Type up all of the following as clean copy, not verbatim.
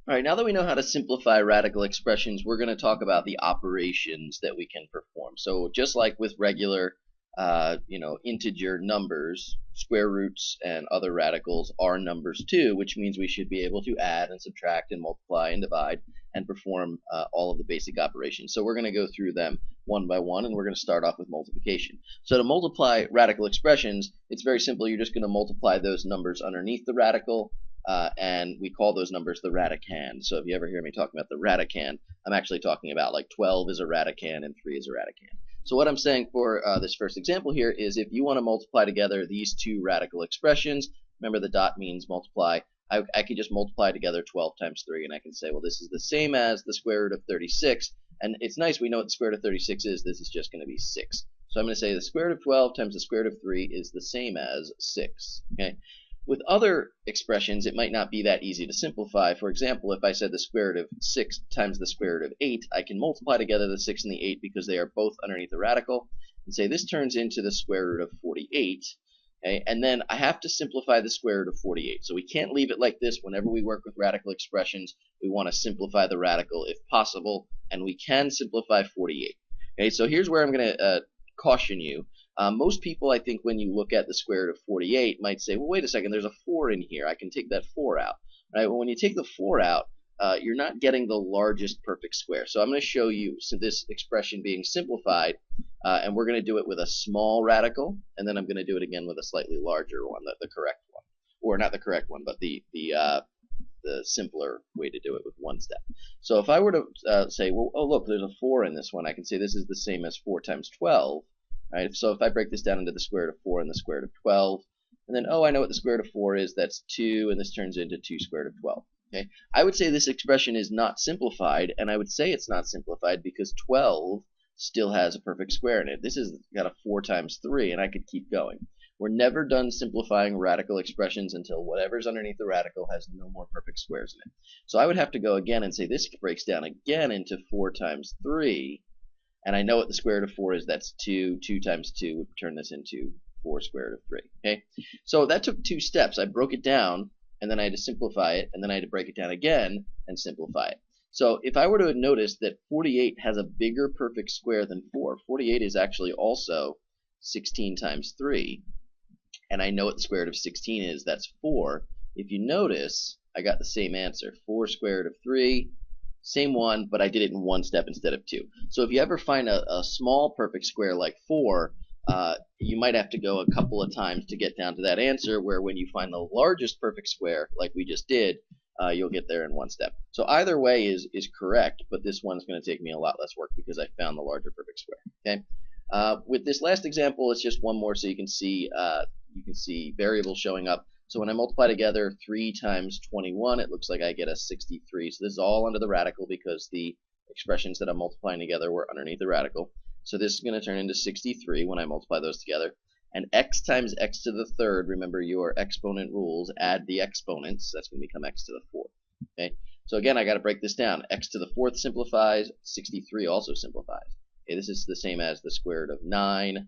All right, now that we know how to simplify radical expressions, we're going to talk about the operations that we can perform. So just like with regular, integer numbers, square roots and other radicals are numbers too, which means we should be able to add and subtract and multiply and divide and perform all of the basic operations. So we're going to go through them one by one, and we're going to start off with multiplication. So to multiply radical expressions, it's very simple. You're just going to multiply those numbers underneath the radical, and we call those numbers the radicand. So if you ever hear me talking about the radicand, I'm actually talking about like 12 is a radicand and 3 is a radicand. So what I'm saying for this first example here is if you want to multiply together these two radical expressions, remember the dot means multiply, I could just multiply together 12 times 3, and I can say, well, this is the same as the square root of 36. And it's nice we know what the square root of 36 is. This is just going to be 6. So I'm going to say the square root of 12 times the square root of 3 is the same as 6. Okay. With other expressions, it might not be that easy to simplify. For example, if I said the square root of 6 times the square root of 8, I can multiply together the 6 and the 8 because they are both underneath the radical, and say this turns into the square root of 48. Okay? And then I have to simplify the square root of 48. So we can't leave it like this. Whenever we work with radical expressions, we want to simplify the radical if possible, and we can simplify 48. Okay, so here's where I'm going to caution you. Most people, I think, when you look at the square root of 48, might say, well, wait a second, there's a 4 in here. I can take that 4 out. Right? Well, when you take the 4 out, you're not getting the largest perfect square. So I'm going to show you this expression being simplified, and we're going to do it with a small radical, and then I'm going to do it again with a slightly larger one, the correct one. Or not the correct one, but the simpler way to do it with one step. So if I were to say, well, oh, look, there's a 4 in this one, I can say this is the same as 4 times 12. Right, so if I break this down into the square root of 4 and the square root of 12, and then, oh, I know what the square root of 4 is, that's 2, and this turns into 2 square root of 12. Okay, I would say this expression is not simplified, and I would say it's not simplified because 12 still has a perfect square in it. This has got a 4 times 3, and I could keep going. We're never done simplifying radical expressions until whatever's underneath the radical has no more perfect squares in it. So I would have to go again and say this breaks down again into 4 times 3, and I know what the square root of 4 is. That's 2. 2 times 2 would turn this into 4 square root of 3. Okay, so that took 2 steps. I broke it down, and then I had to simplify it, and then I had to break it down again and simplify it. So if I were to notice that 48 has a bigger perfect square than 4, 48 is actually also 16 times 3, and I know what the square root of 16 is. That's 4. If you notice, I got the same answer. 4 square root of 3. Same one, but I did it in one step instead of 2. So if you ever find a small perfect square like 4, you might have to go a couple of times to get down to that answer, where when you find the largest perfect square, like we just did, you'll get there in one step. So either way is correct, but this one's going to take me a lot less work because I found the larger perfect square. Okay. With this last example, it's just one more so you can see variables showing up. So when I multiply together 3 times 21, it looks like I get a 63. So this is all under the radical because the expressions that I'm multiplying together were underneath the radical. So this is going to turn into 63 when I multiply those together. And x times x to the third, remember your exponent rules, add the exponents. That's going to become x to the fourth. Okay. So again, I got to break this down. X to the fourth simplifies. 63 also simplifies. Okay, this is the same as the square root of 9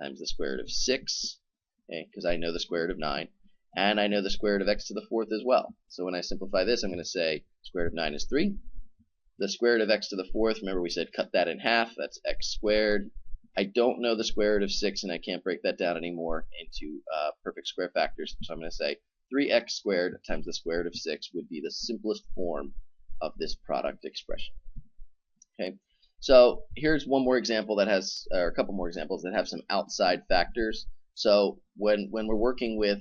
times the square root of 6. Okay, because I know the square root of 9. And I know the square root of x to the fourth as well. So when I simplify this, I'm going to say square root of 9 is 3. The square root of x to the fourth, remember we said cut that in half. That's x squared. I don't know the square root of 6, and I can't break that down anymore into perfect square factors. So I'm going to say 3x squared times the square root of 6 would be the simplest form of this product expression. Okay. So here's one more example that has, or a couple more examples that have some outside factors. So when we're working with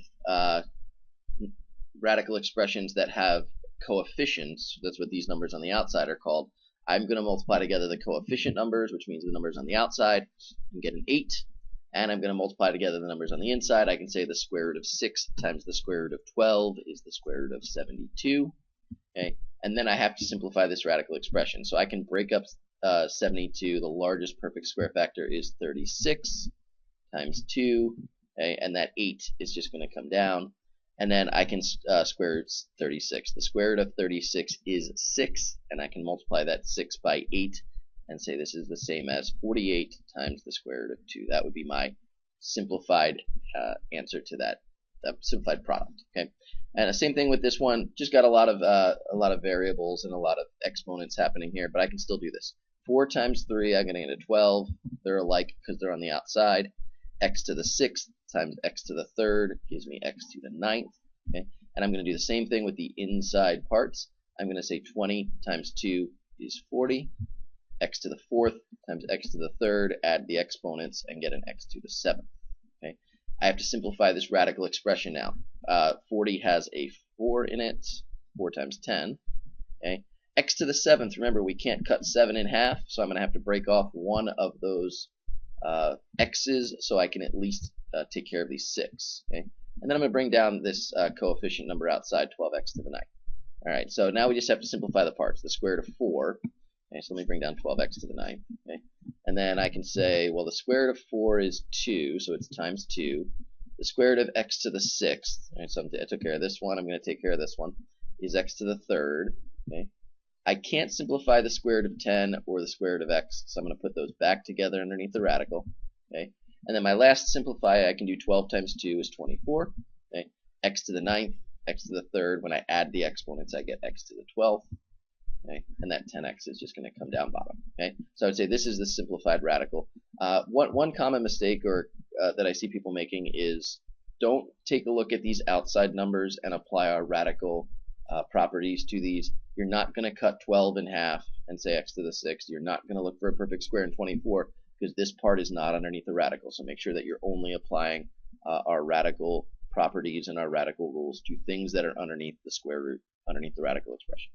radical expressions that have coefficients, that's what these numbers on the outside are called, I'm going to multiply together the coefficient numbers, which means the numbers on the outside, and get an 8. And I'm going to multiply together the numbers on the inside. I can say the square root of 6 times the square root of 12 is the square root of 72. Okay, and then I have to simplify this radical expression. So I can break up 72. The largest perfect square factor is 36 times 2, okay, and that 8 is just going to come down. And then I can square root 36. The square root of 36 is 6, and I can multiply that 6 by 8 and say this is the same as 48 times the square root of 2. That would be my simplified answer to that simplified product. Okay, and the same thing with this one. Just got a lot of variables and a lot of exponents happening here, but I can still do this. 4 times 3, I'm going to get a 12. They're alike because they're on the outside. X to the 6th times x to the 3rd gives me x to the 9th. Okay, and I'm going to do the same thing with the inside parts. I'm going to say 20 times 2 is 40. X to the 4th times x to the 3rd, add the exponents, and get an x to the 7th. Okay, I have to simplify this radical expression now. 40 has a 4 in it, 4 times 10. Okay, x to the 7th, remember we can't cut 7 in half, so I'm going to have to break off one of those x's so I can at least take care of these 6. Okay, and then I'm going to bring down this coefficient number outside, 12x to the 9th. Alright, so now we just have to simplify the parts. The square root of 4. Okay, so let me bring down 12x to the 9th. Okay, and then I can say, well, the square root of 4 is 2, so it's times 2. The square root of x to the 6th, right, so I took care of this one, I'm going to take care of this one, is x to the 3rd. Okay, I can't simplify the square root of 10 or the square root of x, so I'm going to put those back together underneath the radical. Okay, and then my last simplify, I can do 12 times 2 is 24. Okay, x to the 9th, x to the 3rd. When I add the exponents, I get x to the 12th. Okay, and that 10x is just going to come down bottom. Okay, so I would say this is the simplified radical. One common mistake that I see people making is don't take a look at these outside numbers and apply our radical properties to these. You're not going to cut 12 in half and say x to the 6th. You're not going to look for a perfect square in 24 because this part is not underneath the radical. So make sure that you're only applying our radical properties and our radical rules to things that are underneath the square root, underneath the radical expression.